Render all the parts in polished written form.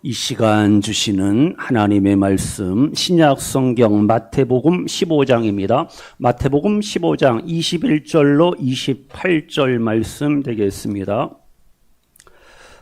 이 시간 주시는 하나님의 말씀 신약 성경 마태복음 15장입니다. 마태복음 15장 21절로 28절 말씀 되겠습니다.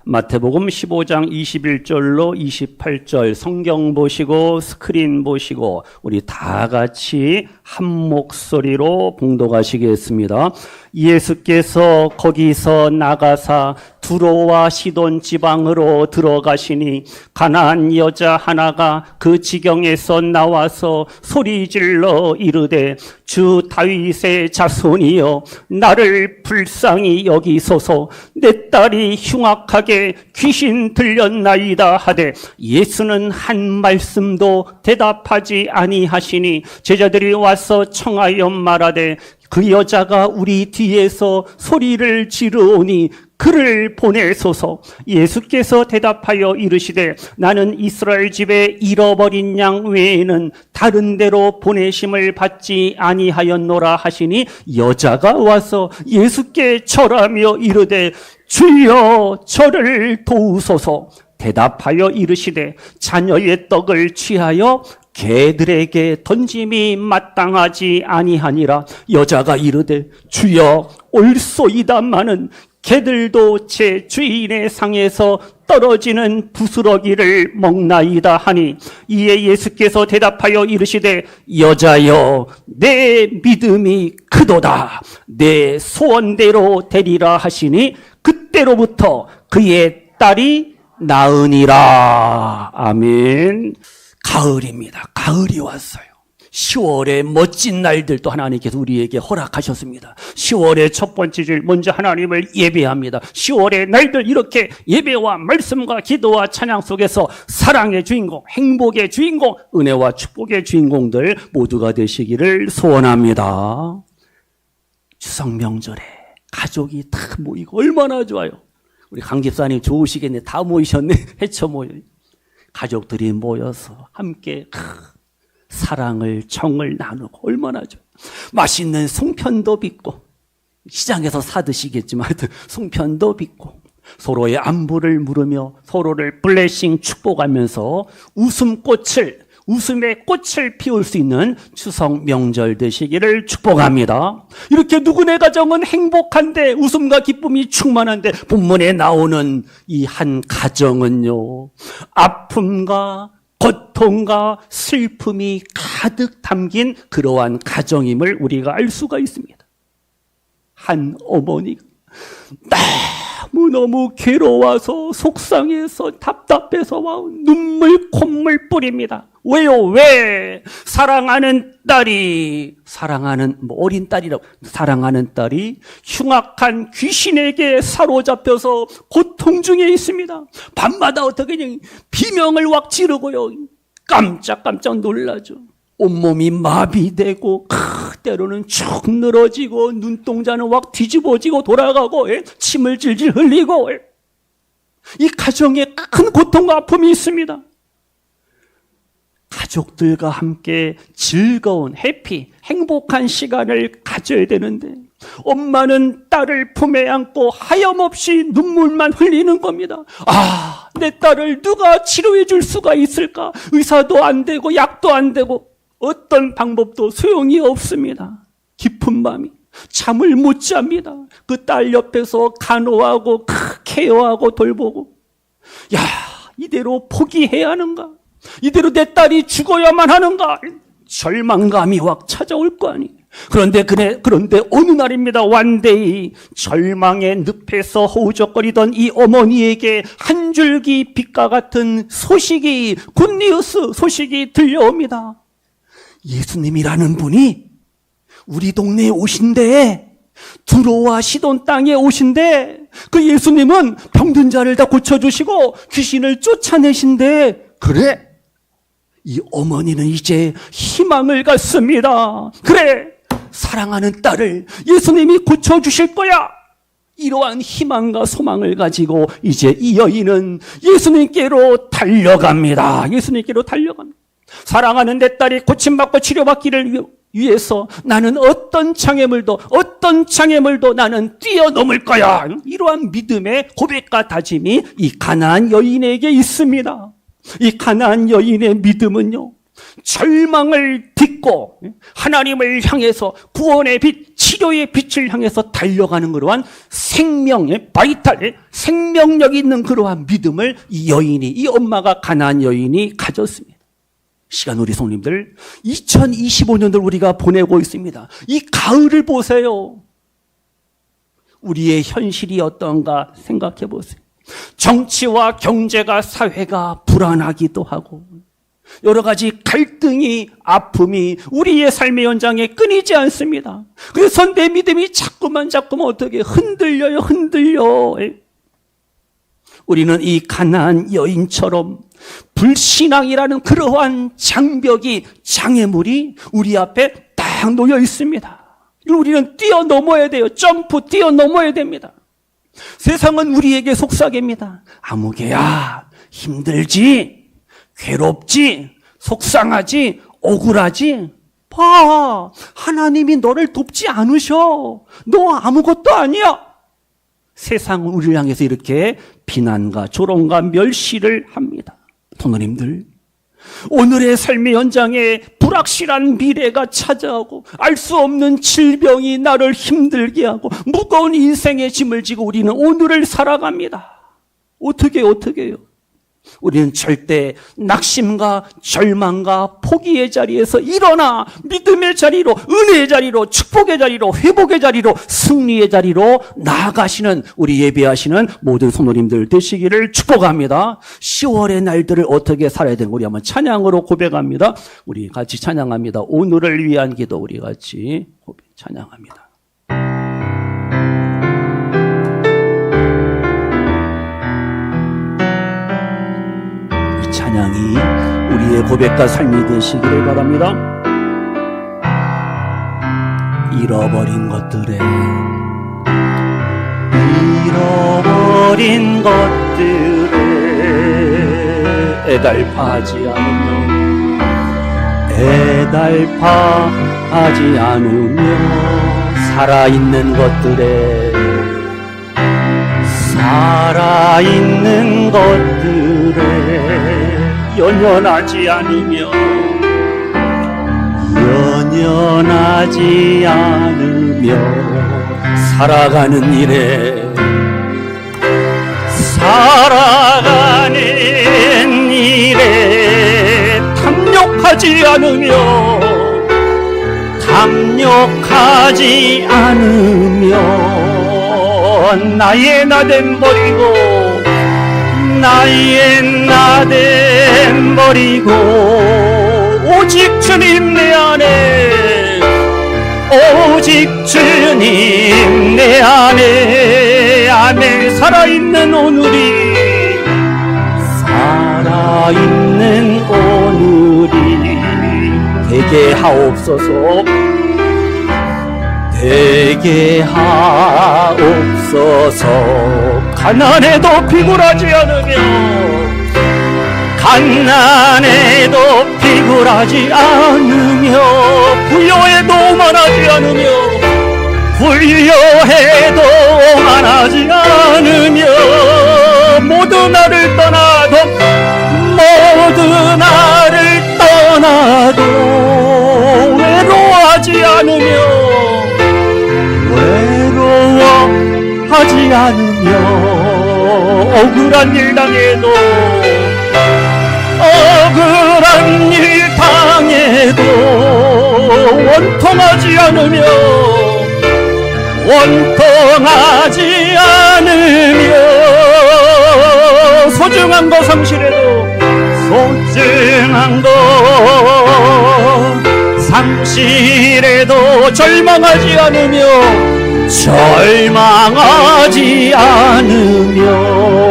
마태복음 15장 21절로 28절 성경 보시고 스크린 보시고 우리 다 같이 한 목소리로 봉독하시겠습니다. 예수께서 거기서 나가사 두로와 시돈 지방으로 들어가시니 가나안 여자 하나가 그 지경에서 나와서 소리질러 이르되 주 다윗의 자손이여 나를 불쌍히 여기소서 내 딸이 흉악하게 귀신 들렸나이다 하되 예수는 한 말씀도 대답하지 아니하시니 제자들이 와서 청하여 말하되 그 여자가 우리 뒤에서 소리를 지르오니 그를 보내소서. 예수께서 대답하여 이르시되 나는 이스라엘 집에 잃어버린 양 외에는 다른 데로 보내심을 받지 아니하였노라 하시니 여자가 와서 예수께 절하며 이르되 주여 저를 도우소서. 대답하여 이르시되 자녀의 떡을 취하여 개들에게 던짐이 마땅하지 아니하니라. 여자가 이르되 주여 올소이다마는 개들도 제 주인의 상에서 떨어지는 부스러기를 먹나이다 하니 이에 예수께서 대답하여 이르시되 여자여 내 믿음이 크도다 내 소원대로 되리라 하시니 그때로부터 그의 딸이 나으니라. 아멘. 가을입니다. 가을이 왔어요. 10월의 멋진 날들도 하나님께서 우리에게 허락하셨습니다. 10월의 첫 번째 줄 먼저 하나님을 예배합니다. 10월의 날들 이렇게 예배와 말씀과 기도와 찬양 속에서 사랑의 주인공, 행복의 주인공, 은혜와 축복의 주인공들 모두가 되시기를 소원합니다. 추석 명절에 가족이 다 모이고 얼마나 좋아요. 우리 강 집사님 좋으시겠네. 다 모이셨네. 헤쳐 모여. 가족들이 모여서 함께 사랑을 정을 나누고 얼마나 좋아요. 맛있는 송편도 빚고 시장에서 사드시겠지만 송편도 빚고 서로의 안부를 물으며 서로를 블레싱 축복하면서 웃음의 꽃을 피울 수 있는 추석 명절 되시기를 축복합니다. 이렇게 누구네 가정은 행복한데 웃음과 기쁨이 충만한데 본문에 나오는 이 한 가정은요, 아픔과 고통과 슬픔이 가득 담긴 그러한 가정임을 우리가 알 수가 있습니다. 한 어머니가 너무 괴로워서 속상해서 답답해서 눈물 콧물 뿌립니다. 왜요? 왜? 사랑하는 딸이 어린 딸이라고 사랑하는 딸이 흉악한 귀신에게 사로잡혀서 고통 중에 있습니다. 밤마다 어떻게 그냥 비명을 확 지르고요. 깜짝깜짝 놀라죠. 온몸이 마비되고 때로는 쭉 늘어지고 눈동자는 확 뒤집어지고 돌아가고 침을 질질 흘리고 이 가정에 큰 고통과 아픔이 있습니다. 가족들과 함께 즐거운 행복한 시간을 가져야 되는데 엄마는 딸을 품에 안고 하염없이 눈물만 흘리는 겁니다. 내 딸을 누가 치료해 줄 수가 있을까? 의사도 안 되고 약도 안 되고 어떤 방법도 소용이 없습니다. 깊은 마음이 잠을 못 잡니다. 그 딸 옆에서 간호하고 케어하고 돌보고 이대로 포기해야 하는가? 이대로 내 딸이 죽어야만 하는가? 절망감이 확 찾아올 거 아니에요. 그런데 어느 날입니다. 원데이 절망의 늪에서 허우적거리던 이 어머니에게 한 줄기 빛과 같은 소식이 굿뉴스 소식이 들려옵니다. 예수님이라는 분이 우리 동네에 오신대. 두로와 시돈 땅에 오신대. 그 예수님은 병든 자를 다 고쳐주시고 귀신을 쫓아내신대. 그래, 이 어머니는 이제 희망을 갖습니다. 그래, 사랑하는 딸을 예수님이 고쳐주실 거야. 이러한 희망과 소망을 가지고 이제 이 여인은 예수님께로 달려갑니다. 사랑하는 내 딸이 고침받고 치료받기를 위해서 나는 어떤 장애물도 나는 뛰어넘을 거야. 이러한 믿음의 고백과 다짐이 이 가나안 여인에게 있습니다. 이 가나안 여인의 믿음은요, 절망을 딛고 하나님을 향해서 구원의 빛, 치료의 빛을 향해서 달려가는 그러한 생명의 바이탈, 생명력 있는 그러한 믿음을 이 엄마가 가나안 여인이 가졌습니다. 시간 우리 성님들, 2025년을 우리가 보내고 있습니다. 이 가을을 보세요. 우리의 현실이 어떤가 생각해 보세요. 정치와 경제가, 사회가 불안하기도 하고 여러 가지 갈등이, 아픔이 우리의 삶의 현장에 끊이지 않습니다. 그래서 내 믿음이 자꾸만 어떻게 흔들려요. 우리는 이 가나안 여인처럼 불신앙이라는 그러한 장벽이, 장애물이 우리 앞에 딱 놓여 있습니다. 우리는 뛰어넘어야 돼요. 뛰어넘어야 됩니다. 세상은 우리에게 속삭입니다. 아무개야, 힘들지, 괴롭지, 속상하지, 억울하지. 봐, 하나님이 너를 돕지 않으셔. 너 아무것도 아니야. 세상은 우리를 향해서 이렇게 비난과 조롱과 멸시를 합니다. 성도님들, 오늘의 삶의 현장에 불확실한 미래가 찾아오고 알 수 없는 질병이 나를 힘들게 하고 무거운 인생의 짐을 지고 우리는 오늘을 살아갑니다. 어떻게 해요? 우리는 절대 낙심과 절망과 포기의 자리에서 일어나 믿음의 자리로, 은혜의 자리로, 축복의 자리로, 회복의 자리로, 승리의 자리로 나아가시는 우리 예배하시는 모든 성도님들 되시기를 축복합니다. 10월의 날들을 어떻게 살아야 되는 우리 한번 찬양으로 고백합니다. 우리 같이 찬양합니다. 오늘을 위한 기도 우리 같이 찬양합니다. 찬양이 우리의 고백과 삶이 되시기를 바랍니다. 잃어버린 것들에 애달파하지 않으며 살아있는 것들에 연연하지 않으며 살아가는 일에 탐욕하지 않으며 나의 나됨 버리고 오직 주님 내 안에 아멘. 살아있는 오늘이 되게 하옵소서. 가난에도 비굴하지 않으며 부여해도 오만하지 않으며 모두 나를 떠나도 외로워하지 않으며 억울한 일 당해도 원통하지 않으며 소중한 거 상실에도 절망하지 않으며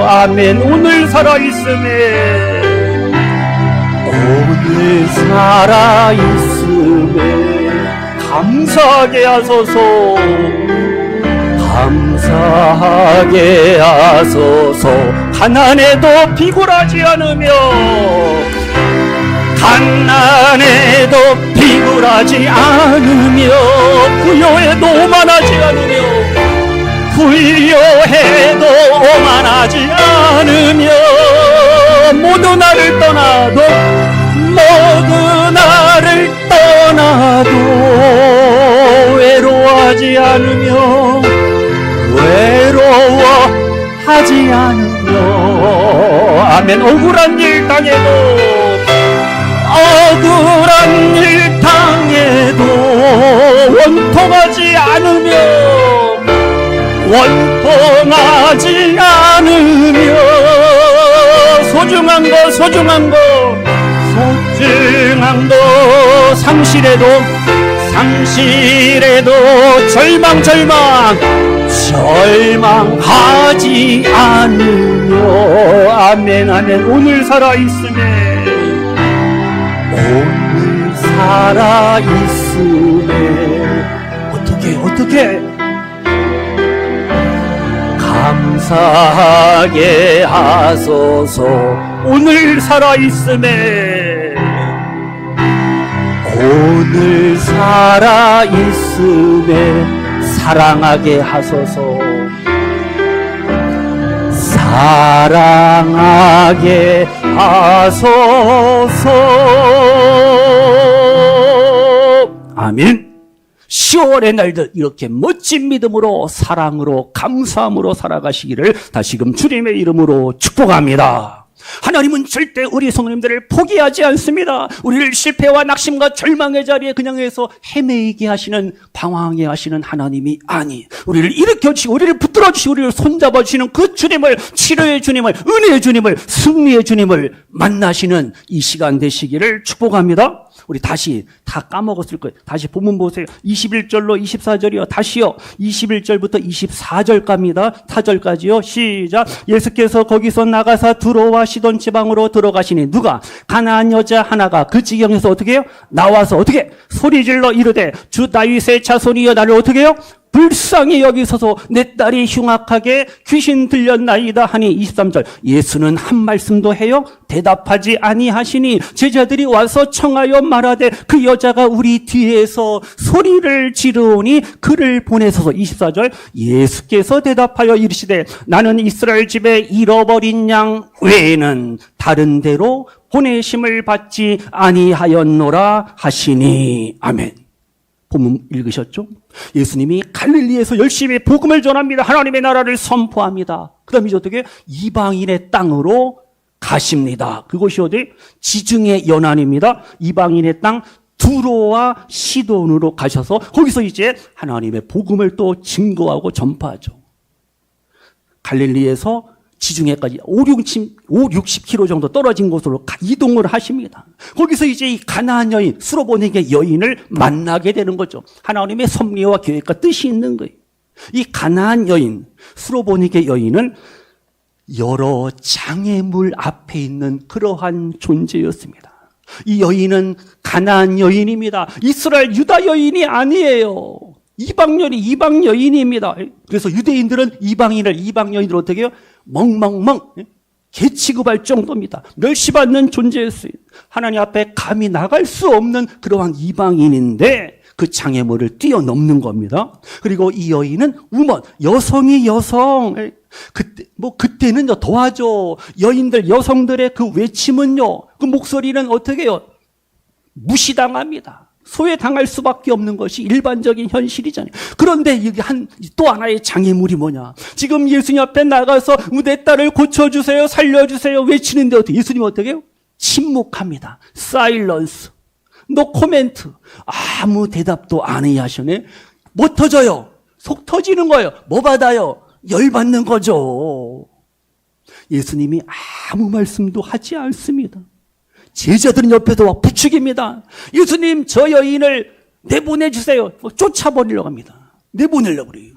아멘. 오늘 살아있음에 감사하게 하소서. 가난에도 비굴하지 않으며 부여해도 오만하지 않으며 모두 나를 원통하지 않으며 아멘. 억울한 일 당해도 원통하지 않으며 소중한 거 상실해도 절망하지 않으며 아멘. 오늘 살아있음에 어떻게 감사하게 하소서. 오늘 살아있음에 사랑하게 하소서. 아멘. 10월의 날들 이렇게 멋진 믿음으로 사랑으로 감사함으로 살아가시기를 다시금 주님의 이름으로 축복합니다. 하나님은 절대 우리 성도님들을 포기하지 않습니다. 우리를 실패와 낙심과 절망의 자리에 그냥 해서 헤매이게 하시는, 방황하게 하시는 하나님이 아니, 우리를 일으켜주시고 우리를 붙들어주시고 우리를 손잡아주시는 그 주님을, 치료의 주님을, 은혜의 주님을, 승리의 주님을 만나시는 이 시간 되시기를 축복합니다. 우리 다시 다 까먹었을 거예요. 다시 본문 보세요. 21절로 24절이요. 다시요. 21절부터 24절 갑니다. 타절까지요. 시작. 예수께서 거기서 나가사 두로와 시돈 지방으로 들어가시니 누가? 가나안 여자 하나가 그 지경에서 어떻게 해요? 나와서 어떻게? 소리질러 이르되 주 다윗의 자손이여 나를 어떻게 해요? 불쌍히 여기소서. 내 딸이 흉악하게 귀신 들렸나이다 하니 23절. 예수는 한 말씀도 해요? 대답하지 아니하시니 제자들이 와서 청하여 말하되 그 여자가 우리 뒤에서 소리를 지르오니 그를 보내소서. 24절. 예수께서 대답하여 이르시되 나는 이스라엘 집에 잃어버린 양 외에는 다른 데로 보내심을 받지 아니하였노라 하시니. 아멘. 본문 읽으셨죠? 예수님이 갈릴리에서 열심히 복음을 전합니다. 하나님의 나라를 선포합니다. 그 다음에 이제 어떻게? 이방인의 땅으로 가십니다. 그곳이 어디? 지중해 연안입니다. 이방인의 땅 두로와 시돈으로 가셔서 거기서 이제 하나님의 복음을 또 증거하고 전파하죠. 갈릴리에서 지중해까지 60km 정도 떨어진 곳으로 이동을 하십니다. 거기서 이제 이 가나안 여인, 수로보니게 여인을 만나게 되는 거죠. 하나님의 섭리와 계획과 뜻이 있는 거예요. 이 가나안 여인, 수로보니게 여인은 여러 장애물 앞에 있는 그러한 존재였습니다. 이 여인은 가나안 여인입니다. 이스라엘 유다 여인이 아니에요. 이방 여인입니다. 그래서 유대인들은 이방 여인들을 어떻게 해요? 멍멍멍 개 취급할 정도입니다. 멸시받는 존재였어요. 하나님 앞에 감히 나갈 수 없는 그러한 이방인인데 그 장애물을 뛰어넘는 겁니다. 그리고 이 여인은 우먼, 여성이 여성. 그때는요, 더하죠. 여인들, 여성들의 그 외침은요, 그 목소리는 어떻게 해요? 무시당합니다. 소외당할 수밖에 없는 것이 일반적인 현실이잖아요. 그런데 여기 또 하나의 장애물이 뭐냐? 지금 예수님 앞에 나가서 내 딸을 고쳐주세요, 살려주세요 외치는데 어떻게? 예수님 어떻게 해요? 침묵합니다. 사일런스. 노 코멘트. 아무 대답도 안 해야 하시네. 뭐 터져요? 속 터지는 거예요. 뭐 받아요? 열받는 거죠. 예수님이 아무 말씀도 하지 않습니다. 제자들은 옆에서 와 부추깁니다. 예수님, 저 여인을 내보내주세요. 쫓아버리려고 합니다. 내보내려고 그래요.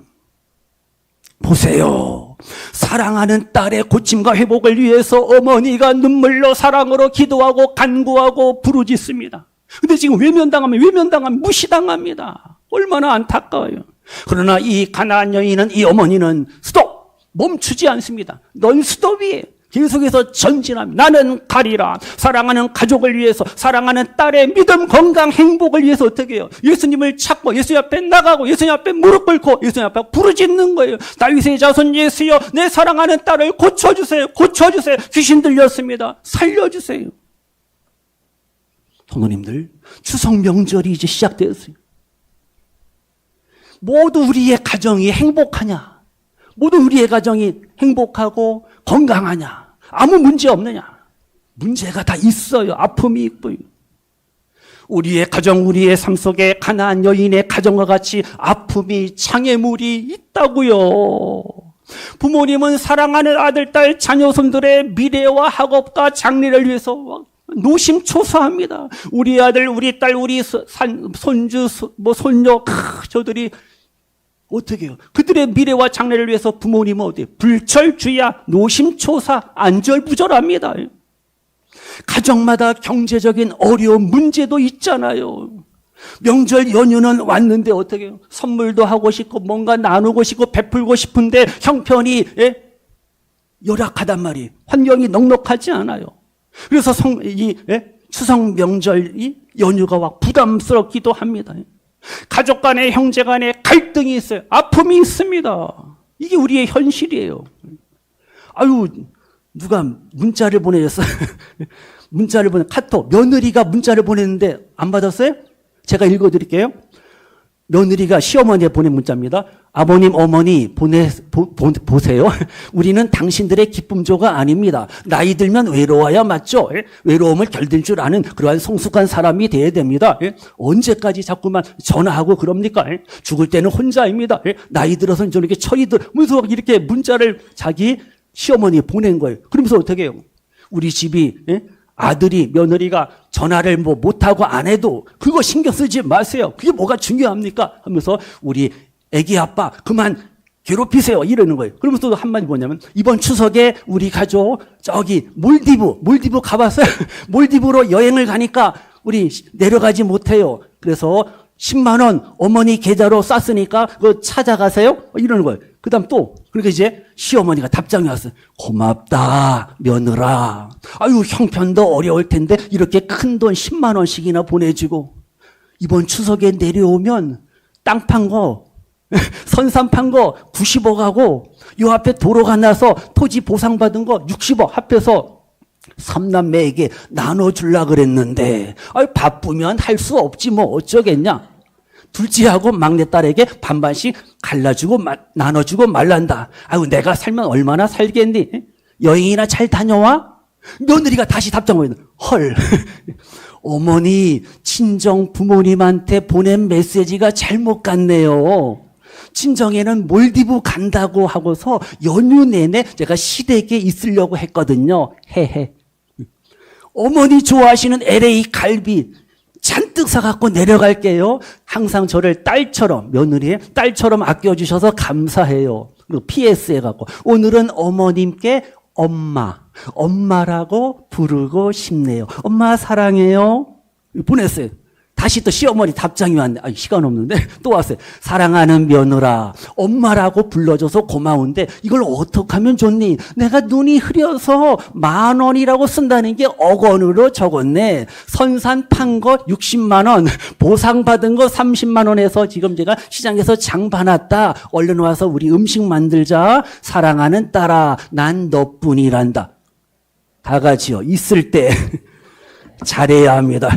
보세요. 사랑하는 딸의 고침과 회복을 위해서 어머니가 눈물로 사랑으로 기도하고 간구하고 부르짖습니다. 근데 지금 외면당하면 무시당합니다. 얼마나 안타까워요. 그러나 이 가나안 여인은, 이 어머니는 스톱! 멈추지 않습니다. 넌 스톱이에요. 계속해서 전진합니다. 나는 가리라. 사랑하는 가족을 위해서, 사랑하는 딸의 믿음, 건강, 행복을 위해서 어떻게 해요? 예수님을 찾고 예수님 앞에 나가고 예수님 앞에 무릎 꿇고 예수님 앞에 부르짖는 거예요. 다윗의 자손 예수여, 내 사랑하는 딸을 고쳐주세요. 고쳐주세요. 귀신 들렸습니다. 살려주세요. 성도님들, 추석 명절이 이제 시작되었어요. 모두 우리의 가정이 행복하냐? 모두 우리의 가정이 행복하고 건강하냐? 아무 문제 없느냐? 문제가 다 있어요. 아픔이 있고요. 우리의 가정, 우리의 삶 속에 가나안 여인의 가정과 같이 아픔이, 장애물이 있다고요. 부모님은 사랑하는 아들, 딸, 자녀, 손들의 미래와 학업과 장래를 위해서 노심초사합니다. 우리 아들, 우리 딸, 우리 손주, 손녀, 저들이 어떻게 해요? 그들의 미래와 장래를 위해서 부모님은 어디 불철주야, 노심초사, 안절부절합니다. 가정마다 경제적인 어려운 문제도 있잖아요. 명절 연휴는 왔는데 어떻게 해요? 선물도 하고 싶고 뭔가 나누고 싶고 베풀고 싶은데 형편이 열악하단 말이에요. 환경이 넉넉하지 않아요. 그래서 추석 명절이 연휴가 와 부담스럽기도 합니다. 가족 간에 형제 간에 갈등이 있어요. 아픔이 있습니다. 이게 우리의 현실이에요. 아유, 누가 문자를 보내줬어요. 문자를 카톡, 며느리가 문자를 보냈는데 안 받았어요? 제가 읽어드릴게요. 며느리가 시어머니에 보낸 문자입니다. 아버님, 어머니 보세요. 우리는 당신들의 기쁨조가 아닙니다. 나이 들면 외로워야 맞죠? 외로움을 견딜 줄 아는 그러한 성숙한 사람이 돼야 됩니다. 언제까지 자꾸만 전화하고 그럽니까? 죽을 때는 혼자입니다. 나이 들어서는 저렇게 철이 들면서 이렇게 문자를 자기 시어머니에 보낸 거예요. 그러면서 어떻게 해요? 우리 집이 아들이, 며느리가 전화를 못하고 안 해도 그거 신경 쓰지 마세요. 그게 뭐가 중요합니까? 하면서 우리 애기 아빠 그만 괴롭히세요. 이러는 거예요. 그러면서 또 한마디 뭐냐면 이번 추석에 우리 가족 저기 몰디브 가봤어요. 몰디브로 여행을 가니까 우리 내려가지 못해요. 그래서 10만 원 어머니 계좌로 쌌으니까 그거 찾아가세요. 이러는 거예요. 그 다음 또 그러니까 이제 시어머니가 답장이 왔어요. 고맙다 며느라. 아유 형편도 어려울 텐데 이렇게 큰 돈 10만 원씩이나 보내주고 이번 추석에 내려오면 땅 판 거 선산 판 거 90억하고 요 앞에 도로가 나서 토지 보상받은 거 60억 합해서 삼남매에게 나눠주려고 그랬는데 아유 바쁘면 할 수 없지 뭐 어쩌겠냐. 둘째하고 막내딸에게 반반씩 갈라주고 나눠주고 말란다. 아유 내가 살면 얼마나 살겠니? 여행이나 잘 다녀와? 며느리가 다시 답장 보내는 헐 어머니 친정 부모님한테 보낸 메시지가 잘못 갔네요. 친정에는 몰디브 간다고 하고서 연휴 내내 제가 시댁에 있으려고 했거든요. 헤헤. 어머니 좋아하시는 LA 갈비 잔뜩 사갖고 내려갈게요. 항상 저를 딸처럼, 며느리의 딸처럼 아껴주셔서 감사해요. 그리고 PS 해갖고 오늘은 어머님께 엄마라고 부르고 싶네요. 엄마 사랑해요. 보냈어요. 다시 또 시어머니 답장이 왔네. 아, 시간 없는데 또 왔어요. 사랑하는 며느라, 엄마라고 불러줘서 고마운데 이걸 어떻게 하면 좋니? 내가 눈이 흐려서 10,000원이라고 쓴다는 게 억원으로 적었네. 선산 판 거 60만 원, 보상받은 거 30만 원에서 지금 제가 시장에서 장 봐놨다. 얼른 와서 우리 음식 만들자. 사랑하는 딸아, 난 너뿐이란다. 다 같이요. 있을 때 잘해야 합니다.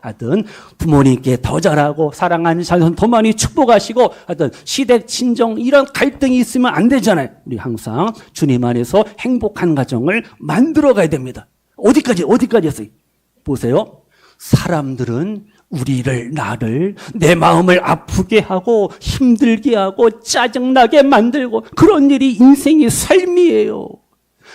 하여튼 부모님께 더 잘하고 사랑하는 자손 더 많이 축복하시고 하여튼 시댁 친정 이런 갈등이 있으면 안 되잖아요. 우리 항상 주님 안에서 행복한 가정을 만들어 가야 됩니다. 어디까지 했어요? 보세요. 사람들은 나를 내 마음을 아프게 하고 힘들게 하고 짜증나게 만들고 그런 일이 인생의 삶이에요.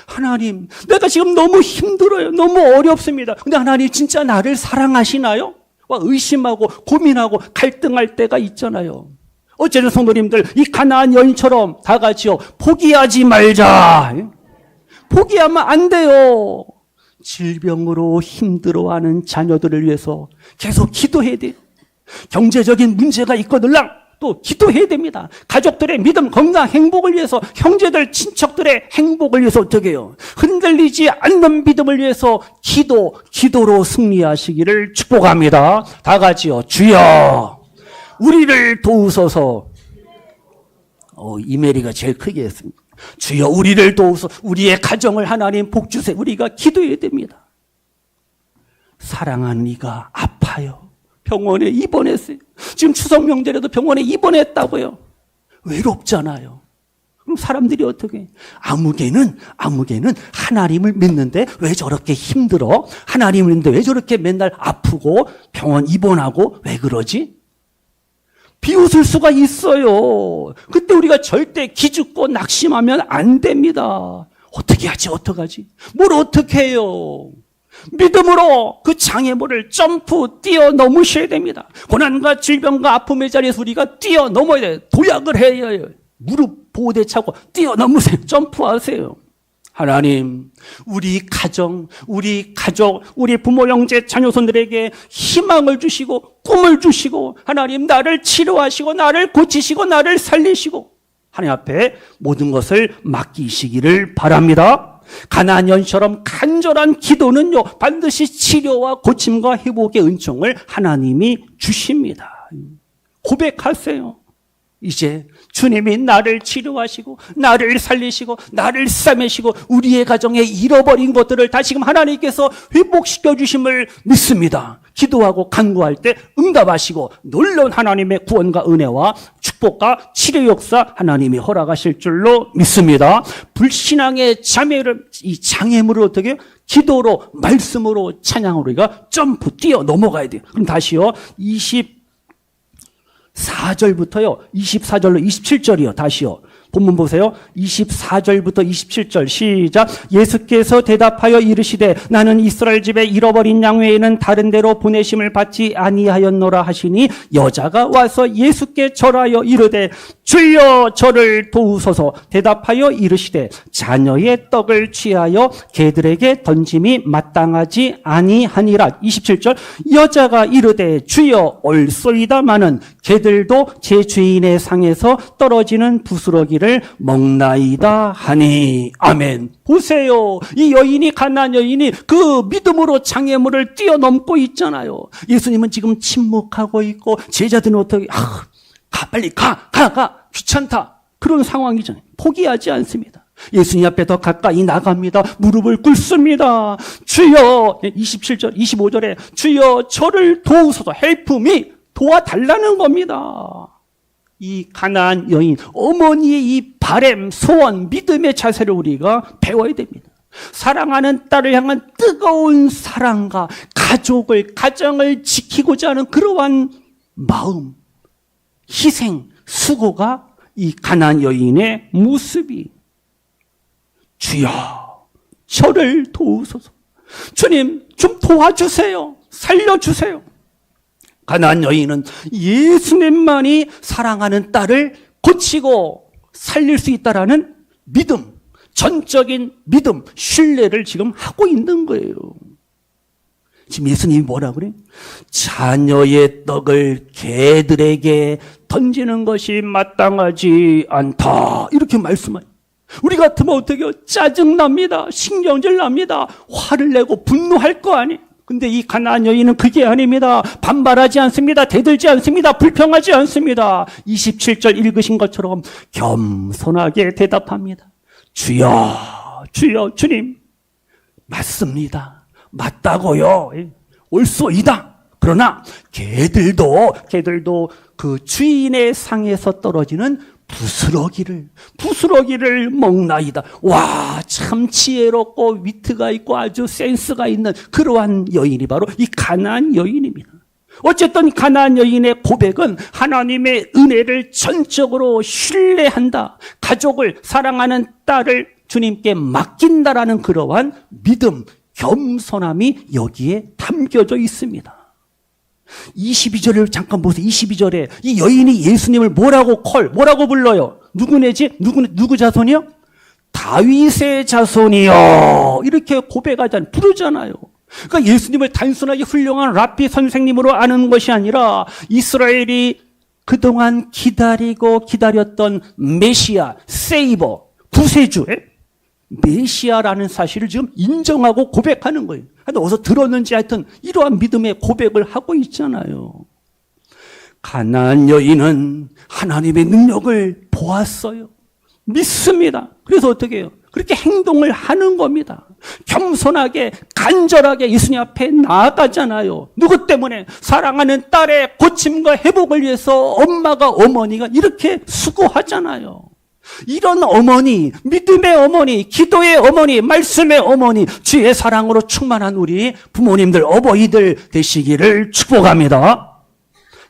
하나님, 내가 지금 너무 힘들어요. 너무 어렵습니다. 근데 하나님 진짜 나를 사랑하시나요? 의심하고 고민하고 갈등할 때가 있잖아요. 어쨌든 성도님들 이 가나안 여인처럼 다 같이요. 포기하지 말자. 포기하면 안 돼요. 질병으로 힘들어하는 자녀들을 위해서 계속 기도해야 돼요. 경제적인 문제가 있거들랑 또 기도해야 됩니다. 가족들의 믿음, 건강, 행복을 위해서 형제들, 친척들의 행복을 위해서 어떻게 해요? 흔들리지 않는 믿음을 위해서 기도로 승리하시기를 축복합니다. 다 같이요. 주여 우리를 도우소서. 이메리가 제일 크게 했습니다. 주여 우리를 도우소서. 우리의 가정을 하나님 복 주세요. 우리가 기도해야 됩니다. 사랑하는 이가 아파요. 병원에 입원했어요. 지금 추석 명절에도 병원에 입원했다고요. 외롭잖아요. 그럼 사람들이 어떻게? 아무개는 하나님을 믿는데 왜 저렇게 힘들어? 하나님을 믿는데 왜 저렇게 맨날 아프고 병원 입원하고 왜 그러지? 비웃을 수가 있어요. 그때 우리가 절대 기죽고 낙심하면 안 됩니다. 어떻게 하지? 어떡하지? 뭘 어떻게 해요? 믿음으로 그 장애물을 점프 뛰어넘으셔야 됩니다. 고난과 질병과 아픔의 자리에서 우리가 뛰어넘어야 돼요. 도약을 해야 해요. 무릎 보호대 차고 뛰어넘으세요. 점프하세요. 하나님, 우리 가정, 우리 가족, 우리 부모, 형제, 자녀손들에게 희망을 주시고 꿈을 주시고 하나님 나를 치료하시고 나를 고치시고 나를 살리시고 하나님 앞에 모든 것을 맡기시기를 바랍니다. 가나안 여인처럼 간절한 기도는요 반드시 치료와 고침과 회복의 은총을 하나님이 주십니다. 고백하세요. 이제 주님이 나를 치료하시고 나를 살리시고 나를 싸매시고 우리의 가정에 잃어버린 것들을 다시금 하나님께서 회복시켜 주심을 믿습니다. 기도하고 간구할 때 응답하시고 놀라운 하나님의 구원과 은혜와 축복과 치료 역사 하나님이 허락하실 줄로 믿습니다. 불신앙의 이 장애물을 어떻게 기도로 말씀으로 찬양으로 우리가 점프 뛰어 넘어가야 돼요. 그럼 다시요 24절부터요 24절로 27절이요 다시요 본문 보세요. 24절부터 27절 시작. 예수께서 대답하여 이르시되 나는 이스라엘 집에 잃어버린 양 외에는 다른 데로 보내심을 받지 아니하였노라 하시니 여자가 와서 예수께 절하여 이르되 주여 저를 도우소서. 대답하여 이르시되 자녀의 떡을 취하여 개들에게 던짐이 마땅하지 아니하니라. 27절 여자가 이르되 주여 옳소이다마는 개들도 제 주인의 상에서 떨어지는 부스러기를 먹나이다 하니. 아멘. 보세요. 이 여인이 가나안 여인이 그 믿음으로 장애물을 뛰어넘고 있잖아요. 예수님은 지금 침묵하고 있고 제자들은 어떻게 빨리 가 귀찮다 그런 상황이잖아요. 포기하지 않습니다. 예수님 앞에 더 가까이 나갑니다. 무릎을 꿇습니다. 주여 27절 25절에 주여 저를 도우소서. help me 도와달라는 겁니다. 이 가나안 여인 어머니의 이 바램 소원 믿음의 자세를 우리가 배워야 됩니다. 사랑하는 딸을 향한 뜨거운 사랑과 가정을 지키고자 하는 그러한 마음, 희생, 수고가 이 가나안 여인의 모습이. 주여 저를 도우소서. 주님 좀 도와주세요. 살려주세요. 가나안 여인은 예수님만이 사랑하는 딸을 고치고 살릴 수 있다라는 믿음, 전적인 믿음, 신뢰를 지금 하고 있는 거예요. 지금 예수님이 뭐라 그래요? 자녀의 떡을 개들에게 던지는 것이 마땅하지 않다. 이렇게 말씀해요. 우리 같으면 어떻게 해요? 짜증납니다. 신경질 납니다. 화를 내고 분노할 거 아니에요. 근데 이 가나안 여인은 그게 아닙니다. 반발하지 않습니다. 대들지 않습니다. 불평하지 않습니다. 27절 읽으신 것처럼 겸손하게 대답합니다. 주여 주님 맞습니다. 맞다고요. 옳소이다. 그러나 개들도 그 주인의 상에서 떨어지는 부스러기를 먹나이다. 와, 참 지혜롭고 위트가 있고 아주 센스가 있는 그러한 여인이 바로 이 가나안 여인입니다. 어쨌든 가나안 여인의 고백은 하나님의 은혜를 전적으로 신뢰한다. 가족을 사랑하는 딸을 주님께 맡긴다라는 그러한 믿음, 겸손함이 여기에 담겨져 있습니다. 22절을 잠깐 보세요. 22절에 이 여인이 예수님을 뭐라고 불러요? 누구 자손이요? 다윗의 자손이요. 이렇게 고백하잖아요. 부르잖아요. 그러니까 예수님을 단순하게 훌륭한 랍비 선생님으로 아는 것이 아니라 이스라엘이 그동안 기다렸던 메시아, 세이버, 구세주의 메시아라는 사실을 지금 인정하고 고백하는 거예요. 근데 어디서 들었는지 하여튼 이러한 믿음의 고백을 하고 있잖아요. 가나안 여인은 하나님의 능력을 보았어요. 믿습니다. 그래서 어떻게 해요? 그렇게 행동을 하는 겁니다. 겸손하게 간절하게 예수님 앞에 나아가잖아요. 누구 때문에? 사랑하는 딸의 고침과 회복을 위해서 어머니가 이렇게 수고하잖아요. 이런 어머니, 믿음의 어머니, 기도의 어머니, 말씀의 어머니, 주의 사랑으로 충만한 우리 부모님들, 어버이들 되시기를 축복합니다.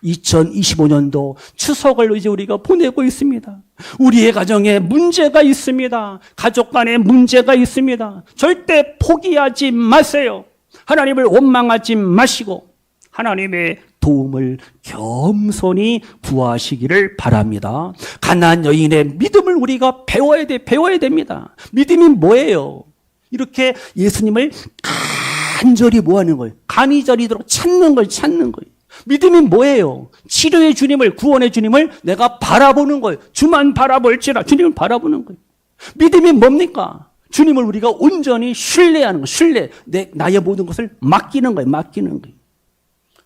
2025년도 추석을 이제 우리가 보내고 있습니다. 우리의 가정에 문제가 있습니다. 가족 간에 문제가 있습니다. 절대 포기하지 마세요. 하나님을 원망하지 마시고 하나님의 도움을 겸손히 구하시기를 바랍니다. 가나안 여인의 믿음을 우리가 배워야 됩니다. 믿음이 뭐예요? 이렇게 예수님을 간절히 뭐하는 거예요? 간이저리도록 찾는 거예요. 믿음이 뭐예요? 치료의 주님을, 구원의 주님을 내가 바라보는 거예요. 주만 바라볼지라 주님을 바라보는 거예요. 믿음이 뭡니까? 주님을 우리가 온전히 신뢰하는 거예요. 나의 모든 것을 맡기는 거예요.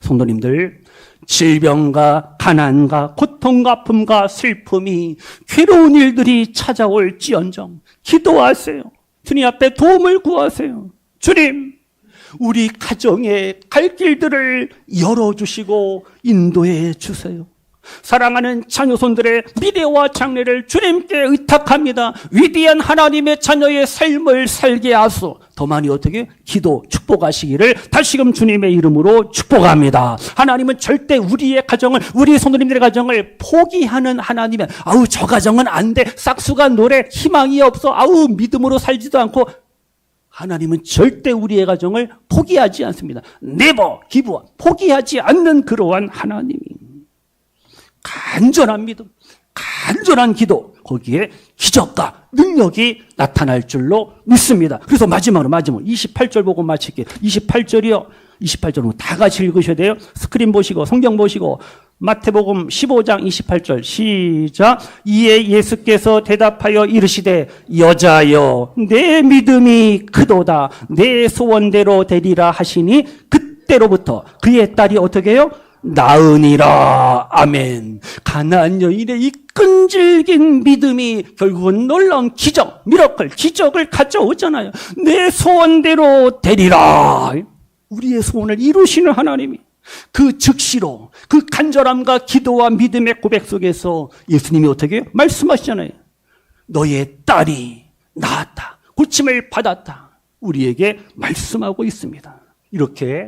성도님들, 질병과 가난과 고통과 아픔과 슬픔이 괴로운 일들이 찾아올지언정 기도하세요. 주님 앞에 도움을 구하세요. 주님, 우리 가정의 갈 길들을 열어주시고 인도해 주세요. 사랑하는 자녀손들의 미래와 장래를 주님께 의탁합니다. 위대한 하나님의 자녀의 삶을 살게 하소. 더 많이 어떻게? 기도, 축복하시기를 다시금 주님의 이름으로 축복합니다. 하나님은 절대 우리의 가정을, 우리 성도님들의 가정을 포기하는 하나님의, 저 가정은 안 돼. 싹수가 노래, 희망이 없어. 믿음으로 살지도 않고. 하나님은 절대 우리의 가정을 포기하지 않습니다. never give up. 포기하지 않는 그러한 하나님이. 간절한 믿음, 간절한 기도, 거기에 기적과 능력이 나타날 줄로 믿습니다. 그래서 마지막으로 28절 보고 마칠게요. 28절은 다 같이 읽으셔야 돼요. 스크린 보시고 성경 보시고 마태복음 15장 28절 시작. 이에 예수께서 대답하여 이르시되 여자여 내 믿음이 크도다. 내 소원대로 되리라 하시니 그때로부터 그의 딸이 어떻게 해요? 나으니라. 아멘. 가나안 여인의 이 끈질긴 믿음이 결국은 놀라운 기적, 미러클, 기적을 가져오잖아요. 내 소원대로 되리라. 우리의 소원을 이루시는 하나님이 그 즉시로 그 간절함과 기도와 믿음의 고백 속에서 예수님이 어떻게 해요? 말씀하시잖아요. 너의 딸이 나았다. 고침을 받았다. 우리에게 말씀하고 있습니다. 이렇게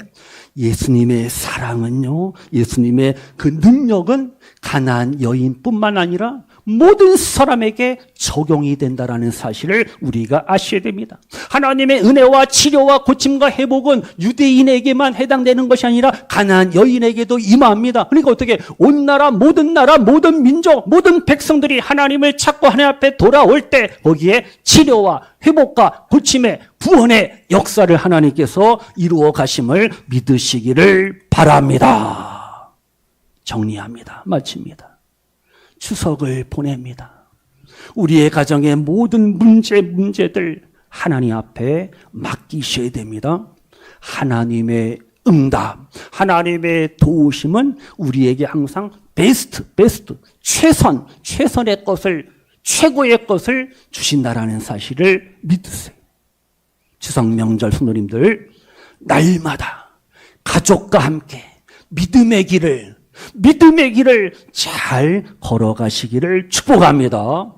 예수님의 사랑은요, 예수님의 그 능력은 가나안 여인뿐만 아니라 모든 사람에게 적용이 된다라는 사실을 우리가 아셔야 됩니다. 하나님의 은혜와 치료와 고침과 회복은 유대인에게만 해당되는 것이 아니라 가나안 여인에게도 임합니다. 그러니까 어떻게 온 나라, 모든 민족, 모든 백성들이 하나님을 찾고 하나님 앞에 돌아올 때 거기에 치료와 회복과 고침의 구원의 역사를 하나님께서 이루어 가심을 믿으시기를 바랍니다. 정리합니다. 마칩니다. 추석을 보냅니다. 우리의 가정의 모든 문제들 하나님 앞에 맡기셔야 됩니다. 하나님의 응답, 하나님의 도우심은 우리에게 항상 베스트, 최선의 것을, 최고의 것을 주신다라는 사실을 믿으세요. 추석 명절 성도님들, 날마다 가족과 함께 믿음의 길을 잘 걸어가시기를 축복합니다.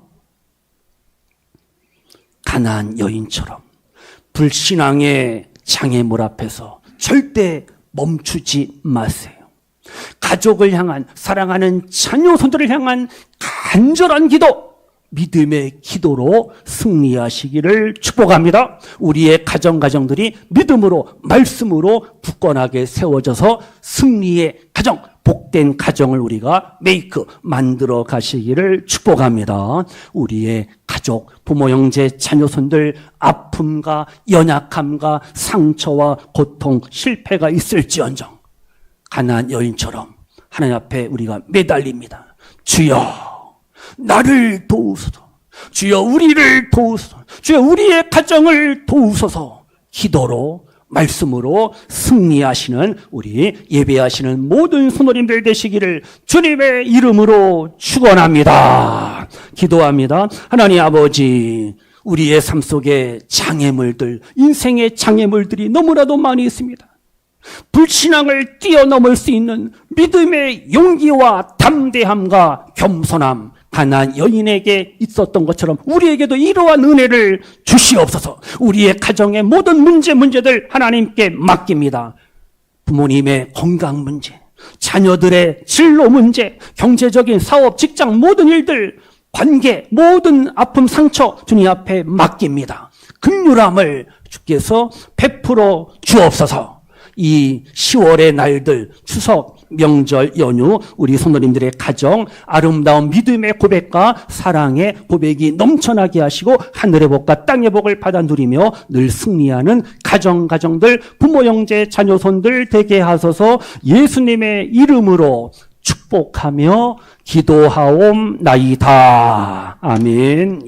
가나안 여인처럼 불신앙의 장애물 앞에서 절대 멈추지 마세요. 가족을 향한, 사랑하는 자녀손들을 향한 간절한 기도, 믿음의 기도로 승리하시기를 축복합니다. 우리의 가정들이 믿음으로, 말씀으로 굳건하게 세워져서 승리의 가정, 복된 가정을 우리가 만들어 가시기를 축복합니다. 우리의 가족, 부모, 형제, 자녀손들 아픔과 연약함과 상처와 고통, 실패가 있을지언정 가나안 여인처럼 하나님 앞에 우리가 매달립니다. 주여 나를 도우소서, 주여 우리를 도우소서, 주여 우리의 가정을 도우소서. 기도로, 말씀으로 승리하시는 우리 예배하시는 모든 성도님들 되시기를 주님의 이름으로 축원합니다. 기도합니다. 하나님 아버지, 우리의 삶 속에 장애물들, 인생의 장애물들이 너무나도 많이 있습니다. 불신앙을 뛰어넘을 수 있는 믿음의 용기와 담대함과 겸손함, 가나안 여인에게 있었던 것처럼 우리에게도 이러한 은혜를 주시옵소서. 우리의 가정의 모든 문제들 하나님께 맡깁니다. 부모님의 건강 문제, 자녀들의 진로 문제, 경제적인 사업, 직장 모든 일들, 관계, 모든 아픔, 상처 주님 앞에 맡깁니다. 긍휼함을 주께서 베풀어 주옵소서. 이 10월의 날들, 추석, 명절, 연휴, 우리 성도님들의 가정, 아름다운 믿음의 고백과 사랑의 고백이 넘쳐나게 하시고 하늘의 복과 땅의 복을 받아 누리며 늘 승리하는 가정들, 부모, 형제, 자녀손들 되게 하소서. 예수님의 이름으로 축복하며 기도하옵나이다. 아멘.